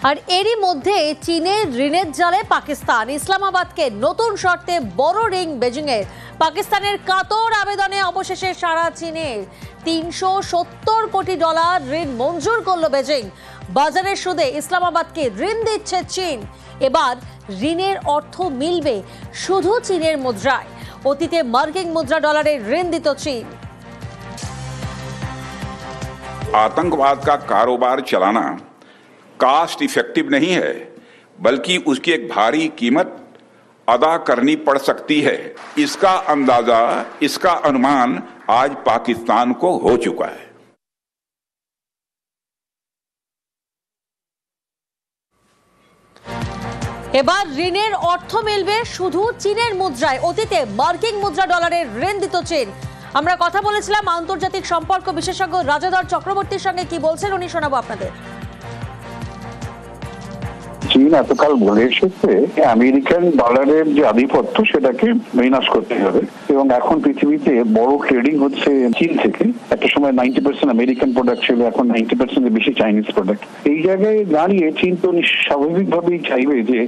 আর এরই মধ্যে চীনের ঋণের জালে পাকিস্তান ইসলামাবাদকে নতুন শর্তে বড় রিং বেজিংয়ের। পাকিস্তানের কাতর আবেদনে অবশেষে সাড়া চীনের। $370 কোটি ঋণ মঞ্জুর করল বেজিং। বাজারের সুদে ইসলামাবাদকে ঋণ দিচ্ছে চীন। এবার ঋণের অর্থ মিলবে শুধু চীনের মুদ্রায়। অতীতে মার্কিন মুদ্রা ডলারের ঋণ দিত চীন। आतंकवाद का कारोबार चलाना कास्ट इफेक्टिव नहीं है, बल्कि उसकी एक भारी कीमत अदा करनी पड़ सकती है। इसका अंदाजा, इसका अनुमान आज पाकिस्तान को हो चुका है। এবার ঋণের অর্থ মিলবে শুধু চীনের মুদ্রায়। অতীতে মার্কিন মুদ্রা ডলারের ঋণ দিত চীন। আমরা কথা বলেছিলাম আন্তর্জাতিক সম্পর্ক বিশেষজ্ঞ রাজাধর চক্রবর্তীর সঙ্গে। কি বলছেন উনি শোনাবো আপনাদের। চীন এতকাল বলে এসেছে আমেরিকান ডলারের যে আধিপত্য সেটাকে বিনাশ করতে হবে, এবং এখন পৃথিবীতে বড় ট্রেডিং হচ্ছে চীন থেকে। একটা সময় 90% আমেরিকান প্রোডাক্ট ছিল, এখন 90% বেশি চাইনিজ প্রোডাক্ট। এই জায়গায় দাঁড়িয়ে চীন তো স্বাভাবিকভাবেই চাইবে যে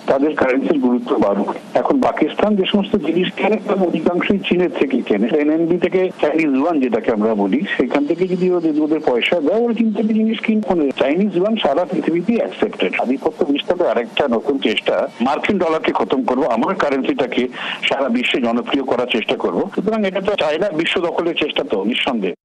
তাদের কারেন্সির গুরুত্ব বাড়ুক। এখন পাকিস্তান যে সমস্ত জিনিস কেনে তার অধিকাংশই চীনের থেকে কেনে। এনএনবি থেকে চাইনিজ ওয়ান যেটাকে আমরা বলি, সেখান থেকে যদি ওদের পয়সা দেয় ওরা চীন থেকে জিনিস কিনে। চাইনিজ ওয়ান সারা পৃথিবীতেই অ্যাকসেপ্টেড। আধিপত্য বিস্তারে আরেকটা নতুন চেষ্টা, মার্কিন ডলারকে খতম করবো, আমার কারেন্সিটাকে সারা বিশ্বে জনপ্রিয় করার চেষ্টা করবো। সুতরাং এটা তো চায়না বিশ্ব দখলের চেষ্টা তো নিঃসন্দেহে।